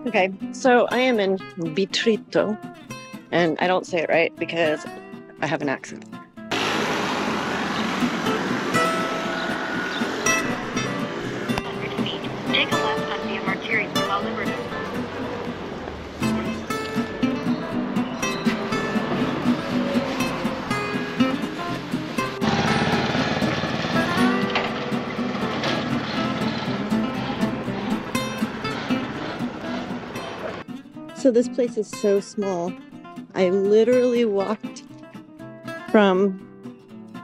Okay, so I am in Bitritto, and I don't say it right because I have an accent. Take a left on the artery for La Libertad. So this place is so small. I literally walked from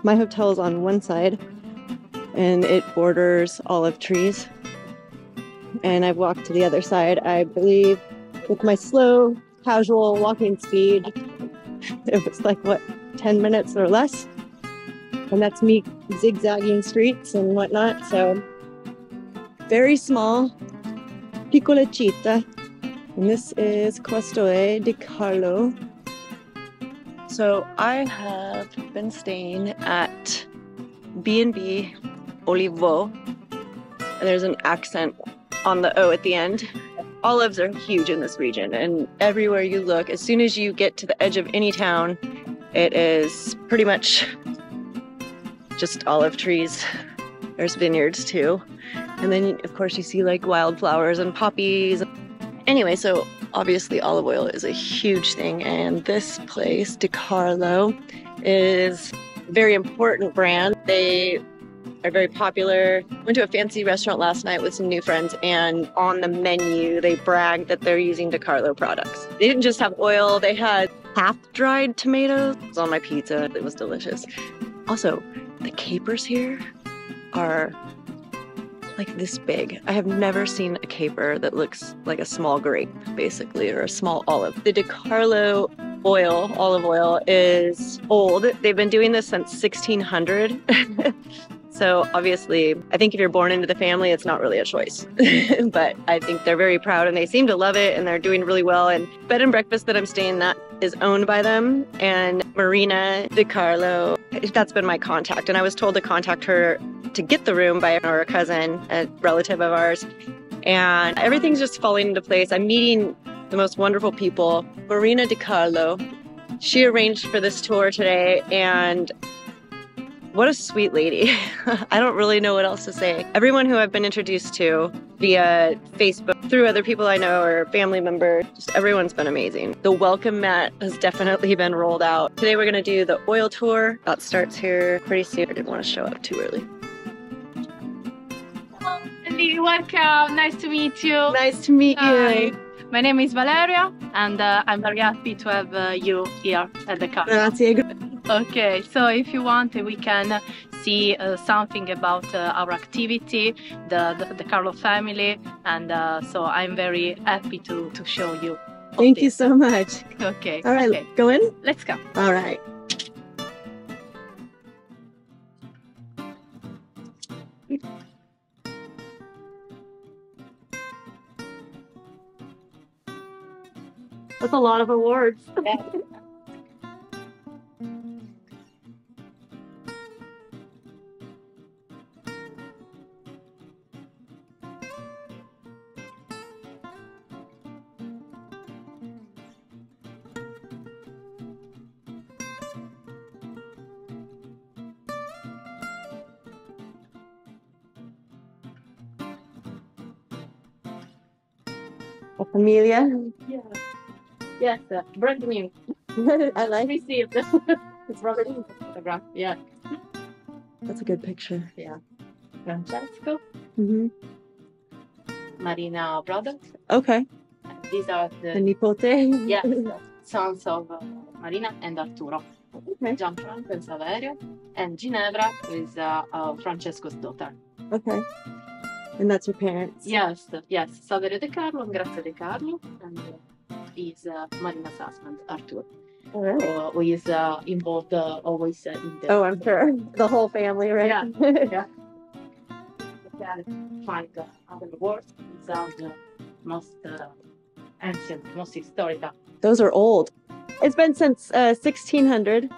my hotel's on one side and it borders olive trees. And I've walked to the other side, I believe, with my slow, casual walking speed. It was like, what, 10 minutes or less? And that's me zigzagging streets and whatnot. So very small, piccola città. And this is Frantoio DeCarlo. So I have been staying at B&B Olive Oil. And there's an accent on the O at the end. Olives are huge in this region, and everywhere you look, as soon as you get to the edge of any town, it is pretty much just olive trees. There's vineyards too. And then of course you see like wildflowers and poppies. Anyway, so obviously olive oil is a huge thing, and this place, DeCarlo, is a very important brand. They are very popular. Went to a fancy restaurant last night with some new friends, and on the menu they bragged that they're using DeCarlo products. They didn't just have oil, they had half-dried tomatoes. It was on my pizza. It was delicious. Also, the capers here are like this big. I have never seen a caper that looks like a small grape, basically, or a small olive. The DeCarlo olive oil, is old. They've been doing this since 1600. So obviously, I think if you're born into the family, it's not really a choice. But I think they're very proud and they seem to love it and they're doing really well. And bed and breakfast that I'm staying at is owned by them. And Marina DeCarlo, that's been my contact. And I was told to contact her to get the room by a cousin, a relative of ours. And everything's just falling into place. I'm meeting the most wonderful people. Marina DeCarlo, she arranged for this tour today, and what a sweet lady. I don't really know what else to say. Everyone who I've been introduced to via Facebook, through other people I know or family members, just everyone's been amazing. The welcome mat has definitely been rolled out. Today we're gonna do the oil tour. That starts here pretty soon. I didn't want to show up too early. Hello, welcome. Nice to meet you. Nice to meet you. My name is Valeria, and I'm very happy to have you here at the car. Grazie. Okay, so if you want, we can see something about our activity, the DeCarlo family, and so I'm very happy to show you. Thank you so much. Okay. All right, okay. Go in? Let's go. All right. That's a lot of awards. A familia. Yeah. Yes, brand new. I like it. Received. It's Robert in the photograph. Yeah. That's a good picture. Yeah. Francesco. Mm-hmm. Marina brother. Okay. These are The the nipote. yes, sons of Marina and Arturo. Okay. Gianfranco and Saverio, and Ginevra is Francesco's daughter. Okay. And that's your parents? Yes, yes. Saverio DeCarlo and Grazia DeCarlo, and is Marina's husband, Arturo. All right. Who is involved always in the... Oh, I'm sure. The whole family, right? Yeah. Yeah. Find other words. These are the most ancient, most historical. Those are old. It's been since 1600,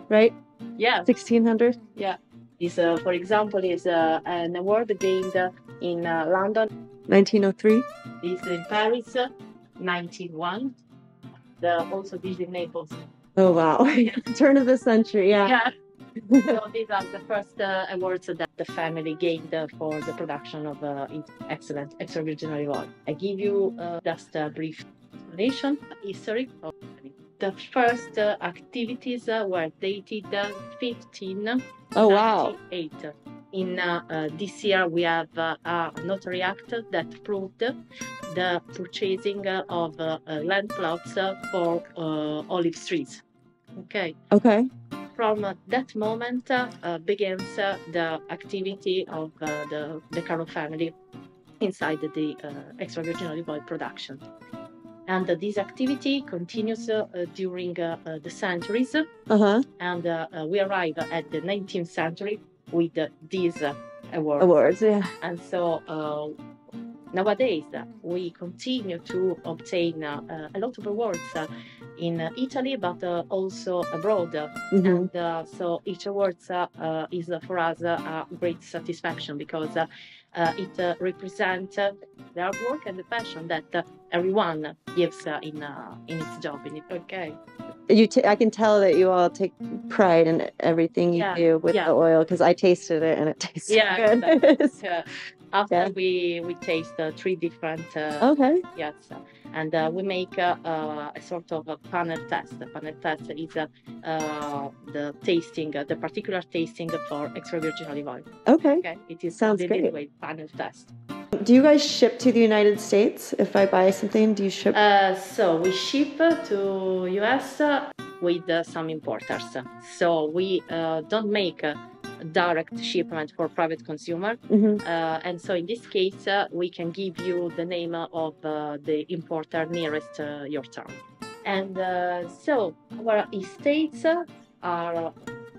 right? Yeah. 1600? Yeah. This, for example, is an award gained in London. 1903? This in Paris 91. Also this in Naples. Oh, wow. Turn of the century, yeah. Yeah. So these are the first awards that the family gained for the production of excellent extra virgin olive oil. I give you just a brief explanation, history. The first activities were dated 1598. Oh, wow. In this year, we have a notary act that proved the purchasing of land plots for olive trees. Okay. Okay. From that moment begins the activity of the DeCarlo family inside the extra virgin olive oil production. And this activity continues during the centuries. And we arrive at the 19th century with these awards. Yeah. And so nowadays we continue to obtain a lot of awards in Italy, but also abroad. And so each award is for us a great satisfaction because it represents the hard work and the passion that everyone gives in its job. Okay. I can tell that you all take pride in everything you do with the oil because I tasted it and it tastes good. After we taste 3 different yes, and we make a sort of a panel test. The panel test is the tasting, the particular tasting for extra virgin olive oil. Okay. It is Sounds the great. way panel test. Do you guys ship to the United States? If I buy something, do you ship? So we ship to US with some importers. So we don't make direct shipment for private consumer. And so in this case, we can give you the name of the importer nearest your town. And so our estates are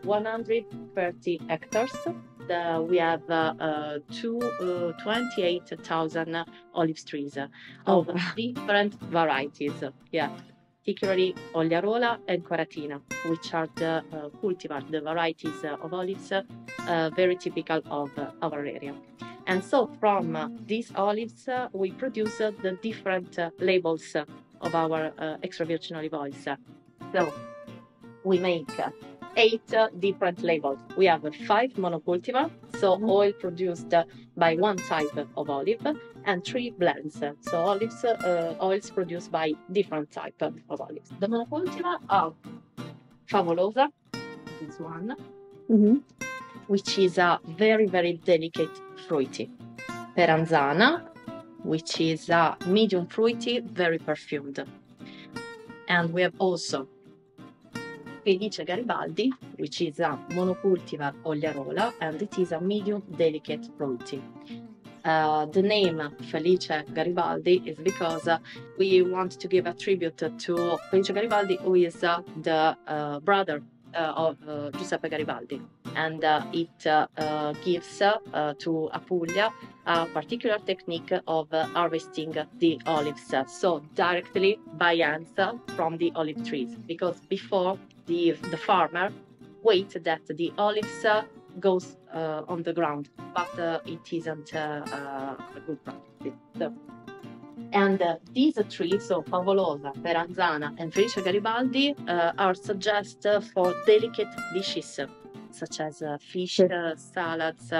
130 hectares. We have 28,000 olive trees of different varieties. Yeah. Particularly Ogliarola and Coratina, which are the cultivar, the varieties of olives very typical of our area. And so from these olives, we produce the different labels of our extra virgin olive oils. So we make 8 different labels. We have 5 monocultivar, so oil produced by one type of olive, and 3 blends, so oils produced by different type of olives. The monocultivar are Favolosa, this one, which is a very, very delicate fruity. Peranzana, which is a medium fruity, very perfumed. And we have also Felice Garibaldi, which is a monocultivar Ogliarola, and it is a medium delicate fruity. The name Felice Garibaldi is because we want to give a tribute to Felice Garibaldi, who is the brother of Giuseppe Garibaldi. And it gives to Puglia a particular technique of harvesting the olives, so directly by hands from the olive trees, because before the farmer waits that the olives goes on the ground, but it isn't a good practice. So, and these 3, so Favolosa, Peranzana, and Felice Garibaldi, are suggested for delicate dishes, such as fish, salads,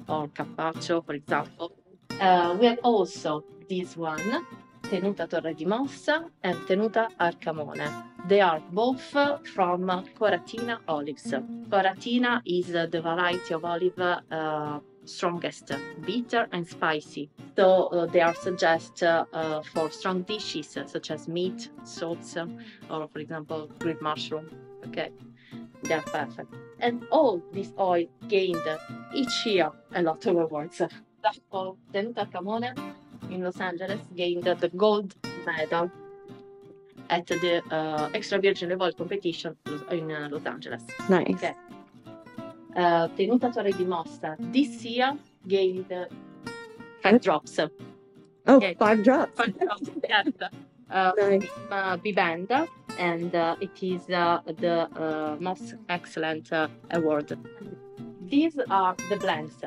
or carpaccio, for example. We have also this one, Tenuta Torre di Mossa and Tenuta Arcamone. They are both from Coratina olives. Coratina is the variety of olive strongest, bitter and spicy. So they are suggested for strong dishes such as meat, sauce, or for example, grilled mushroom. Okay, they are perfect. And all this oil gained each year a lot of awards. Tenuta Arcamone in Los Angeles gained the gold medal at the extra virgin olive oil competition in Los Angeles. Nice. Okay. Tenuta Torre di Mossa this year gained 5 drops. Oh, okay. 5 drops. 5 drops, yes. Bibenda, and it is the most excellent award. These are the blends.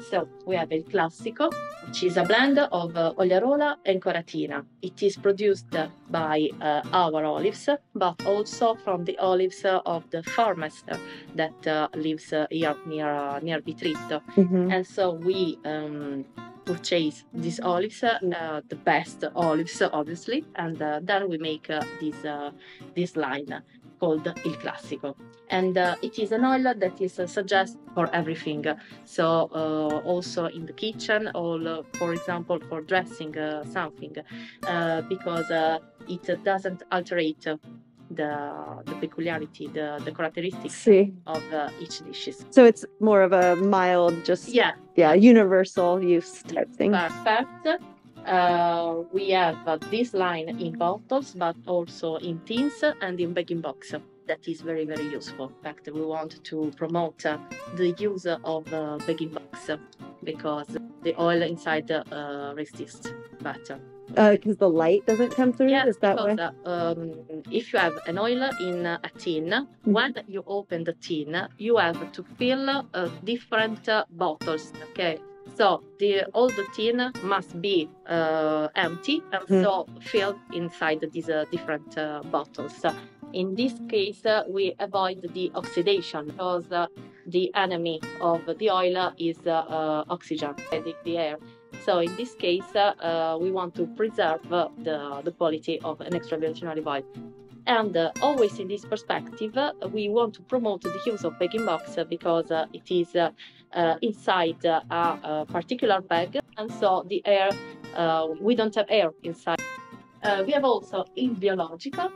So we have Il Classico, which is a blend of Oliarola and Coratina. It is produced by our olives, but also from the olives of the farmers that lives here near Bitritto. And so we purchase these olives, the best olives, obviously, and then we make this line called Il Classico. And it is an oil that is suggested for everything. So also in the kitchen, or for example, for dressing something, because it doesn't alterate the peculiarity, the characteristics of each dishes. So it's more of a mild, just universal use type thing. Perfect. We have this line in bottles, but also in tins and in bagging box. That is very, very useful. In fact, we want to promote the use of bagging box because the oil inside resists better. Because the light doesn't come through? Yes, is that because why? If you have an oil in a tin, when you open the tin, you have to fill different bottles, okay? So all the tin must be empty and so filled inside these different bottles. In this case, we avoid the oxidation because the enemy of the oil is oxygen, the air. So in this case, we want to preserve the quality of an extra virgin olive oil. And always in this perspective, we want to promote the use of bagging box because it is inside a particular bag, and so the air, we don't have air inside. We have also Il Biologico,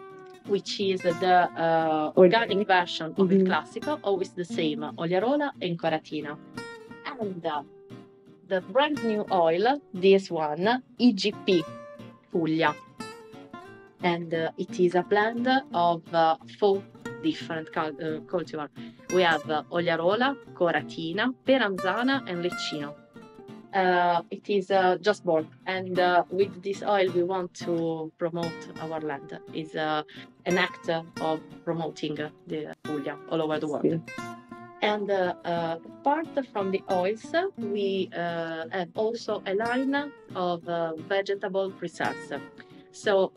which is the organic version of Il Classico, always the same, Oliarola and Coratina. And the brand new oil, this one, IGP Puglia. And it is a blend of 4 different cultivars. We have Oliarola, Coratina, Peranzana, and Leccino. It is just born, and with this oil we want to promote our land. It's an act of promoting the Puglia all over the world. And apart from the oils, we have also a line of vegetable preserves. So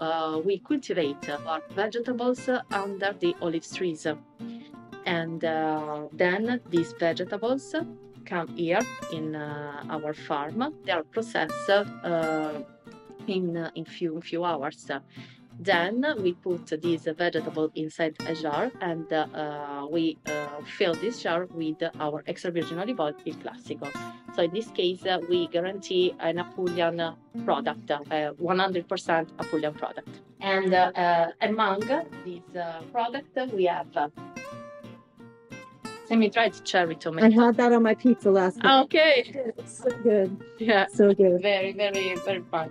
we cultivate our vegetables under the olive trees. And then these vegetables come here in our farm. They are processed in few hours. Then we put this vegetable inside a jar and we fill this jar with our extra virgin olive oil, Il Classico. So in this case, we guarantee an Apulian product, 100% Apulian product. And among these products, we have semi-dried cherry tomato. I had that on my pizza last night. Okay. It's so good. Yeah. So good. Very, very, very fun.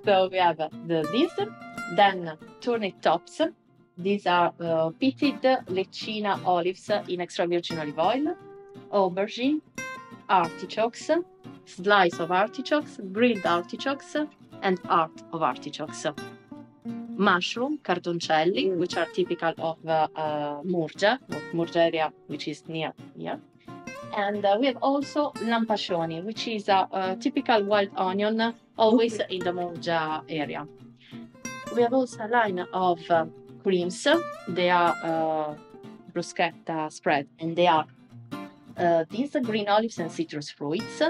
So we have this, then turnip tops. These are pitted Leccina olives in extra virgin olive oil, aubergine, artichokes, slice of artichokes, grilled artichokes, and heart of artichokes. Mushroom, cardoncelli, which are typical of Murgia area, which is near here. And we have also lampascioni, which is a typical wild onion, always in the Murgia area. We have also a line of creams. They are bruschetta spread, and they are these green olives and citrus fruits,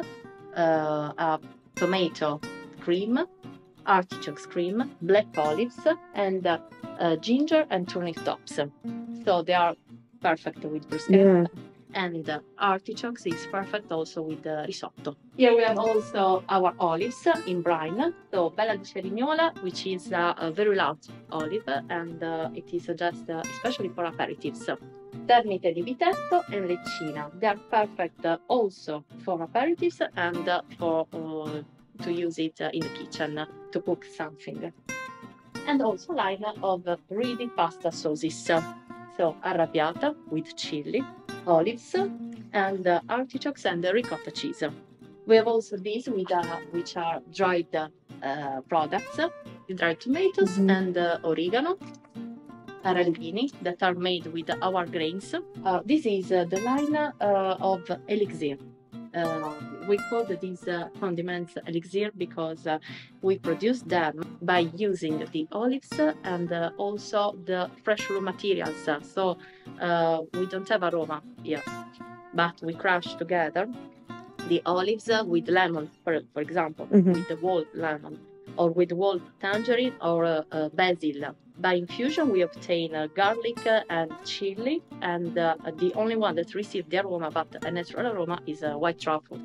tomato cream, artichokes cream, black olives, and ginger and turnip tops. So they are perfect with bruschetta. Yeah. And artichokes is perfect also with risotto. Here we have also our olives in brine. So Bella di Cerignola, which is a very large olive, and it is just especially for aperitifs. Termite di Viterbo and Leccina. They are perfect also for aperitifs and for to use it in the kitchen to cook something. And also line of reedy pasta sauces. So arrabbiata with chili, olives, and artichokes and ricotta cheese. We have also these which are dried products, dried tomatoes and oregano, arrabini that are made with our grains. This is the line of Elixir. We call these condiments elixir because we produce them by using the olives and also the fresh raw materials. So we don't have aroma here, but we crush together the olives with lemon, for example, with the whole lemon, or with whole tangerine or basil. By infusion, we obtain garlic and chili, and the only one that receives the aroma, but a natural aroma, is white truffle.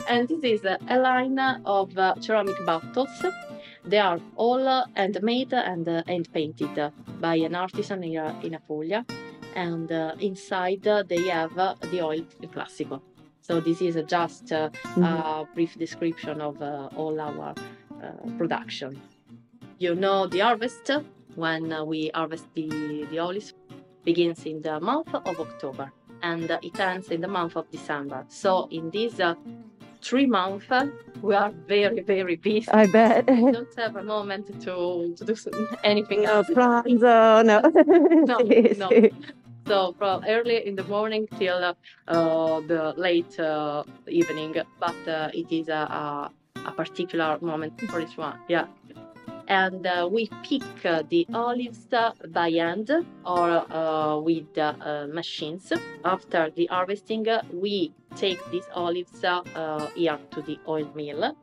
And this is a line of ceramic bottles. They are all handmade and hand-painted by an artisan here in Puglia, and inside they have the oil classico. So this is just a brief description of all our production. You know, the harvest, when we harvest the olives, begins in the month of October and it ends in the month of December. So in these 3 months, we are very, very busy. I bet. We don't have a moment to do anything else. Pranzo, no. No. So from early in the morning till the late evening, but it is a particular moment for each one. Yeah. And we pick the olives by hand or with machines. After the harvesting, we take these olives here to the oil mill,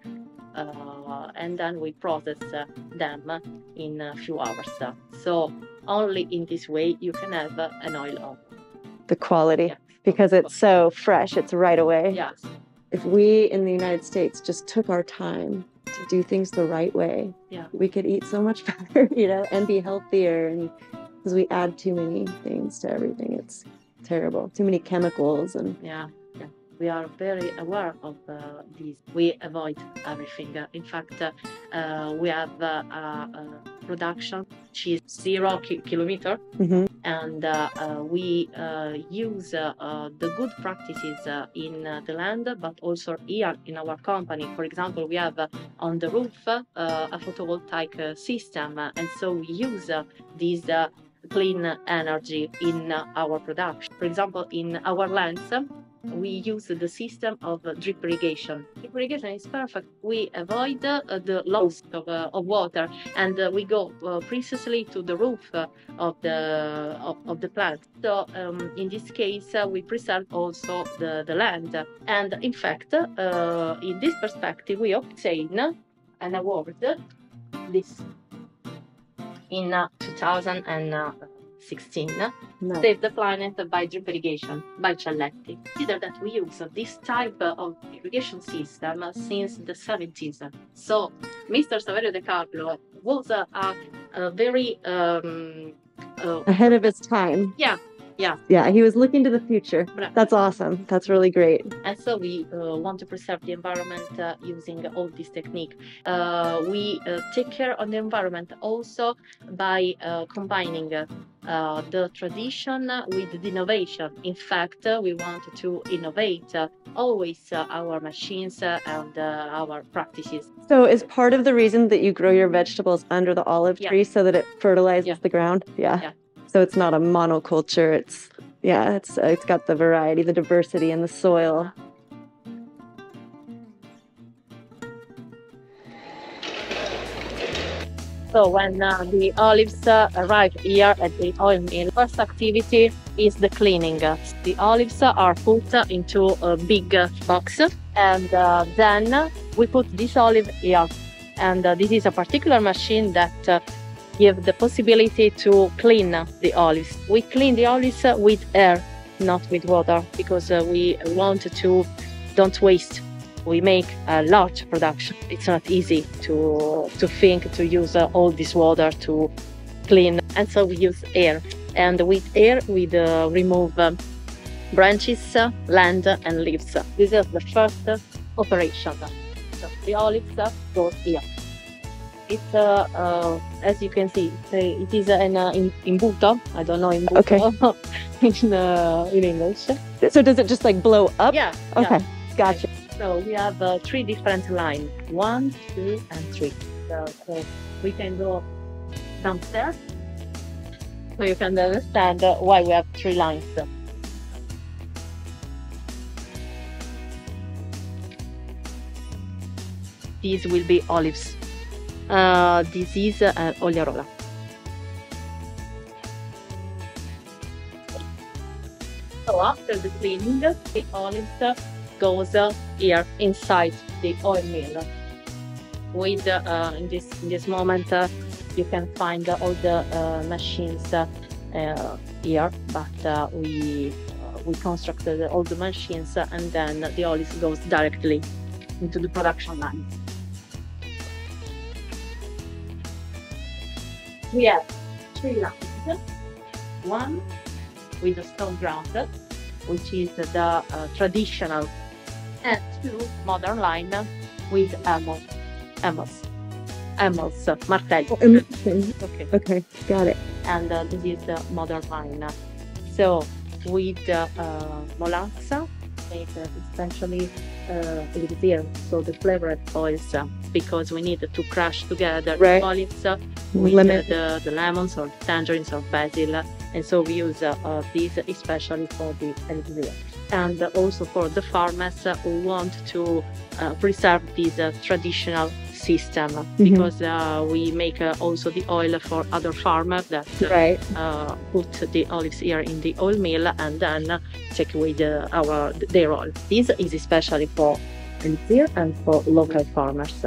and then we process them in a few hours. So only in this way you can have an oil oil. The quality, because it's so fresh, it's right away. Yes. If we in the United States just took our time to do things the right way, we could eat so much better, you know, and be healthier. And because we add too many things to everything, it's terrible. Too many chemicals and we are very aware of these. We avoid everything. In fact, we have a production which is 0 kilometer, and we use the good practices in the land, but also here in our company. For example, we have on the roof a photovoltaic system, and so we use this clean energy in our production. For example, in our lands, we use the system of drip irrigation. Drip irrigation is perfect. We avoid the loss of water, and we go precisely to the roof of the plant. So in this case, we preserve also the land. And in fact, in this perspective, we obtain an award, this in 2016. Save the Planet by Drip Irrigation by Celletti. Consider that we use this type of irrigation system since the 70s. So Mr. Saverio DeCarlo was a very ahead of his time. Yeah, he was looking to the future. That's awesome. That's really great. And so we want to preserve the environment using all this technique. We take care of the environment also by combining the tradition with the innovation. In fact, we want to innovate always our machines and our practices. So is part of the reason that you grow your vegetables under the olive tree so that it fertilizes the ground? Yeah. So it's not a monoculture. It's got the variety, the diversity in the soil. So when the olives arrive here at the oil mill, first activity is the cleaning. The olives are put into a big box, and then we put this olive here. And this is a particular machine that give the possibility to clean the olives. We clean the olives with air, not with water, because we want to don't waste. We make a large production. It's not easy to think to use all this water to clean, and so we use air. And with air, we remove branches, land, and leaves. This is the first operation. So the olives go here. It's as you can see, it is an imbuto. I don't know imbuto in English. So does it just like blow up? Yeah. Okay, gotcha. So we have 3 different lines: 1, 2, and 3. So we can go downstairs, so you can understand why we have 3 lines. These will be olives. This is Oliarola. So after the cleaning, the olives goes here inside the oil mill. With in this moment, you can find all the machines here, but we constructed all the machines, and then the olives goes directly into the production line. We have 3 lines. One with the stone ground, which is the traditional, and 2 modern line with Amos, martelli. Okay. Okay, got it. And this is the modern line. So with Molanza, make especially elixir, so the flavored oils, because we need to crush together the olives with the lemons or tangerines or basil, and so we use these especially for the elixir. And also for the farmers who want to preserve this traditional system, because we make also the oil for other farmers that put the olives here in the oil mill and then take away their oil. This is especially for elixir and for local farmers.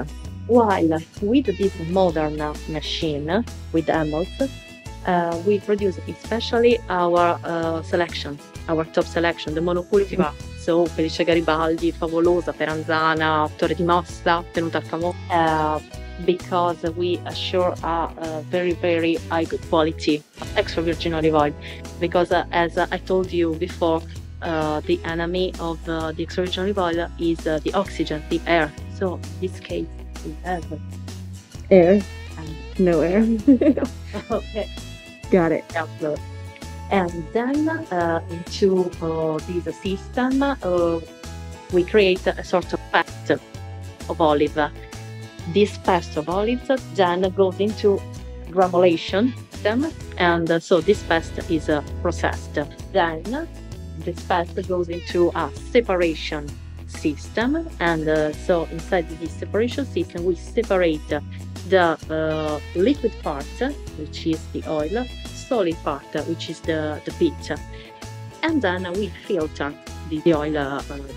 While with this modern machine with Amos, we produce especially our selection, our top selection, the monocultivar. So Felice Garibaldi, Favolosa, Peranzana, Torre di Mossa, Tenuta al Camò, because we assure a very, very high good quality extra virgin olive oil. Because as I told you before, the enemy of the extra virgin olive oil is the oxygen, the air. So in this case, we have air, no air. Okay. Got it. Absolutely. And then into this system, we create a sort of paste of olive. This paste of olives then goes into granulation system, and so this paste is processed. Then this paste goes into a separation system, and so inside this separation system we separate the liquid part, which is the oil, solid part, which is the peat, and then we filter the oil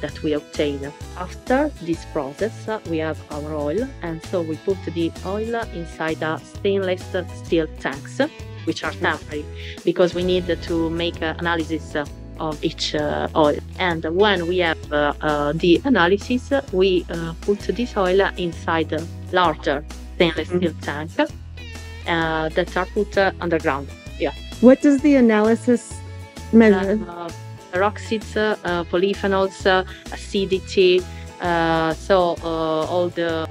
that we obtain. After this process, we have our oil, and so we put the oil inside a stainless steel tanks, which are temporary, because we need to make analysis of each oil. And when we have the analysis, we put this oil inside a larger stainless steel tank that are put underground. Yeah. What does the analysis measure? Peroxides, polyphenols, acidity, so all the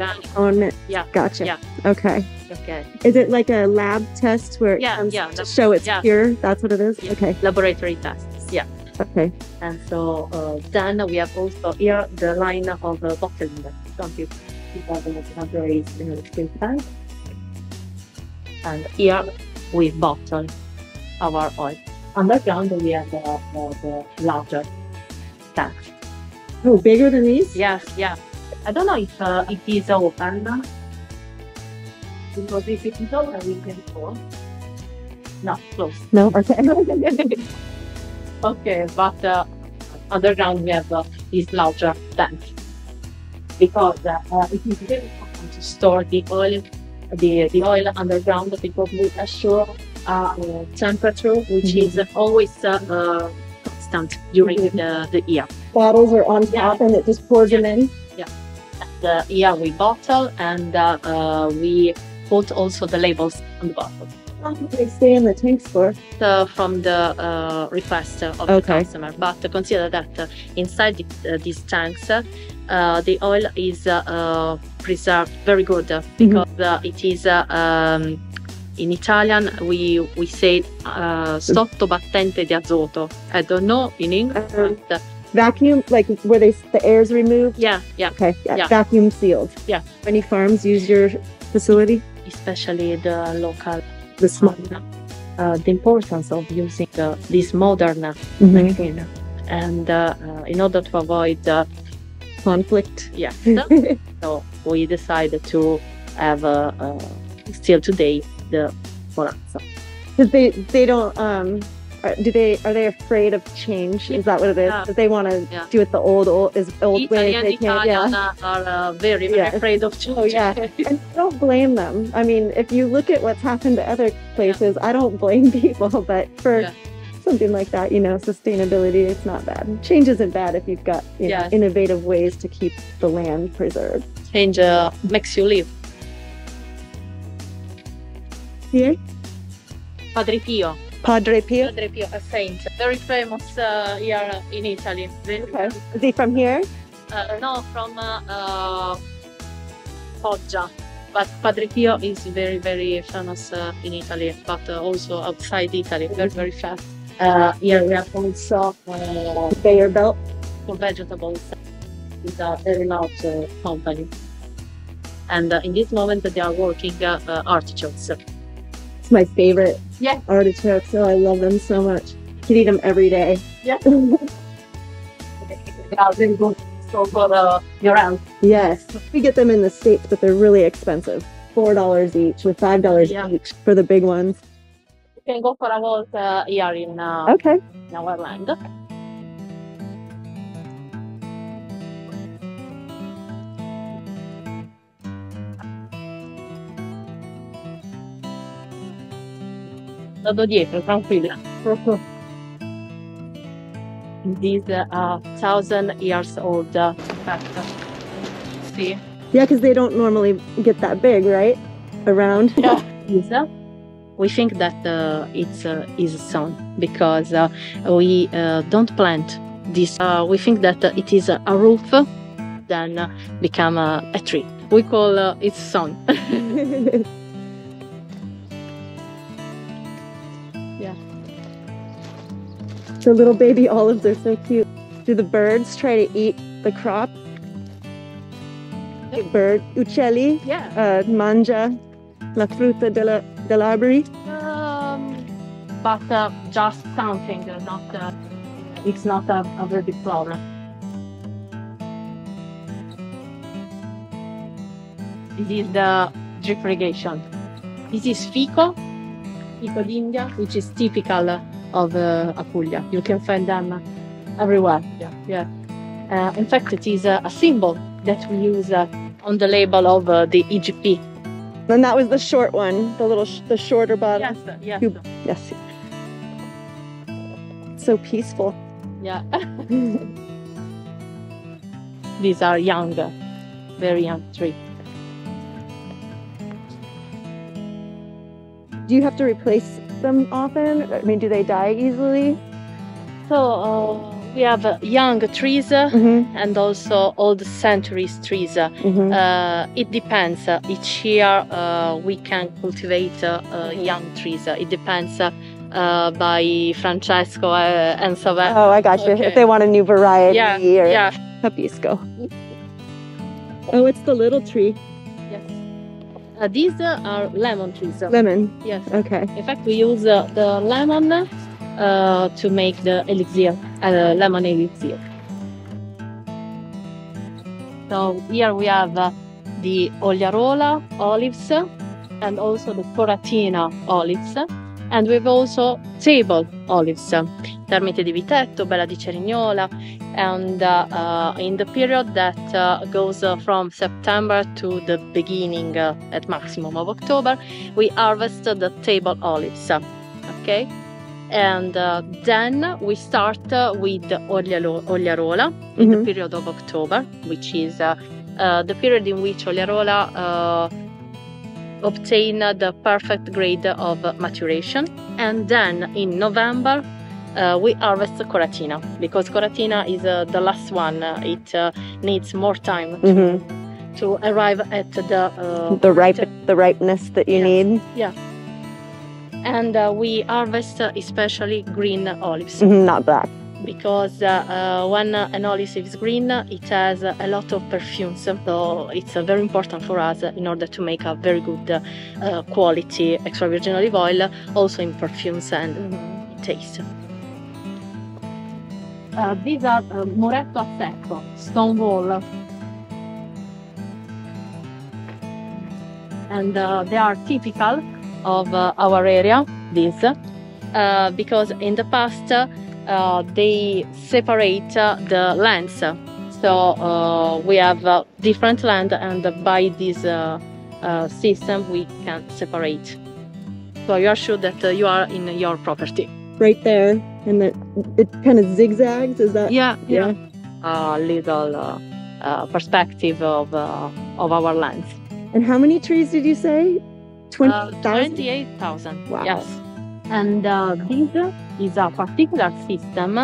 yeah, gotcha. Yeah. Okay. Okay. Is it like a lab test where it comes to show it's pure? That's what it is? Yeah. Okay. Laboratory tests, yeah. Okay. And so then we have also here the line of bottling. Don't you have another in the steel tank? And here we bottle our oil. Underground we have the larger tank. Oh, bigger than these? Yes, yeah. I don't know if it is open, because if it is open we can go. No, close. No? Okay. Okay, but underground we have this larger tank, because it is very important to store the oil underground, because we assure temperature which is always constant during the year. Bottles are on top and it just pours them in? Yeah. And here we bottle, and we put also the labels on the bottle. How long do they stay in the tanks for? From the request of the customer. But consider that inside these tanks, the oil is preserved very good, because it is in Italian we say sotto battente di azoto. I don't know in English. But, vacuum, like where the air is removed? Yeah, yeah. Okay, vacuum sealed. Yeah. Many farms use your facility? Especially the local. The small. The importance of using this modern machine, and in order to avoid conflict. Yes. So we decided to have still today the Morazza. Because they don't are they afraid of change? Is that what it is? Yeah. That they want to Yeah. do it the old way? Italy and They can't. Italian Yeah. are very Yes. afraid of change. Oh yeah. And I don't blame them. I mean, if you look at what's happened to other places, I don't blame people. But for Yeah. something like that, you know, sustainability, it's not bad. Change isn't bad if you've got you know, Yes. innovative ways to keep the land preserved. Change makes you live. Here, Padre Pio. Padre Pio. Padre Pio, a saint, very famous here in Italy. Very Okay. Is he from here? no, from Puglia. But Padre Pio is very, very famous in Italy, but also outside Italy, very, very fast. Here we have also Bayer belt. vegetables. It's a very large company. And in this moment they are working artichokes. It's my favorite. Yeah. Artichokes. Oh, I love them so much. You could eat them every day. Yeah. They are very good so for your health. Yes. We get them in the States, but they're really expensive. $4 each with $5 Yeah. each for the big ones. You can go for a walk here in Okay. our land. Vado dietro, tranquilla. These are 1,000 years old fact. See? Yeah, because they don't normally get that big, right? Around. Yeah. We think that it's is sun because we don't plant this. We think that it is a roof, then become a tree. We call it sun. Yeah. The little baby olives are so cute. Do the birds try to eat the crop? The bird, uccelli, Yeah. mangia la frutta dell'alberi. But just something, not. It's not a very big problem. This is the drip irrigation. This is fico d'India, which is typical of Puglia. You can find them everywhere. Yeah. In fact, it is a symbol that we use on the label of the EGP. And that was the short one, the shorter bottle. Yes. Yes. So peaceful. Yeah. These are young, very young trees. Do you have to replace them often? I mean, do they die easily? So we have young trees and also old centuries trees. It depends. Each year we can cultivate young trees. It depends by Francesco and so on. Oh, I got you. Okay. If they want a new variety or Yeah. Capisco. Oh, it's the little tree. Yes. These are lemon trees. Lemon. Yes. Okay. In fact, we use the lemon to make the elixir, lemon elixir. So here we have the Oliarola olives and also the Coratina olives, and we've also table olives, Termite di Bitritto, Bella di Cerignola, and in the period that goes from September to the beginning at maximum of October, we harvest the table olives. Okay. And then we start with Oliarola in the period of October, which is the period in which Oliarola obtain the perfect grade of maturation. And then in November we harvest Coratina, because Coratina is the last one. It needs more time to arrive at the ripeness that you need. Yeah. And we harvest especially green olives. Not black. Because when an olive is green, it has a lot of perfumes. So it's very important for us in order to make a very good quality extra virgin olive oil, also in perfumes and taste. These are muretto a secco, stone wall. And they are typical of our area, these, because in the past they separate the lands. So we have different land, and by this system we can separate. So you are sure that you are in your property. Right there, and it kind of zigzags. Is that? Yeah. A little perspective of our lands. And how many trees did you say? 20,000? 28,000. Wow. Yes. And this is a particular system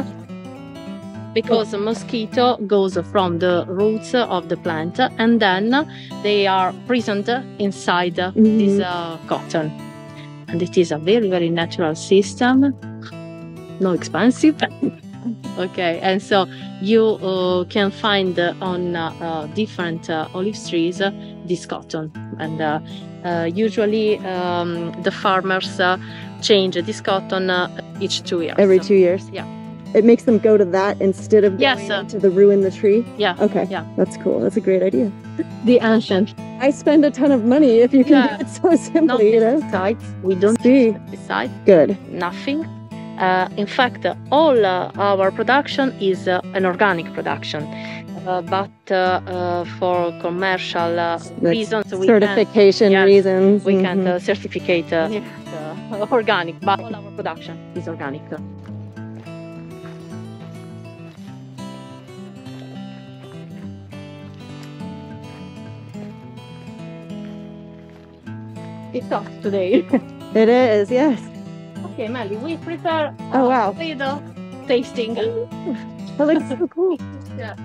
because mosquito goes from the roots of the plant, and then they are prisoned inside this cotton. And it is a very, very natural system, no expensive. Okay, and so you can find on different olive trees this cotton, and usually the farmers change this cotton each 2 years. Every 2 years? Yeah. It makes them go to that instead of going to the ruin the tree? Yeah. Okay. Yeah. That's cool. That's a great idea. The ancient. I spend a ton of money if you can do it so simply, No pesticides. We don't use pesticides. Good. Nothing. In fact, all our production is an organic production, but for commercial reasons, certification reasons, we can't certificate organic. But all our production is organic. It's hot today. It is, yes. Okay, Melly, we prepare oh wow, little tasting. That looks so cool. Yeah.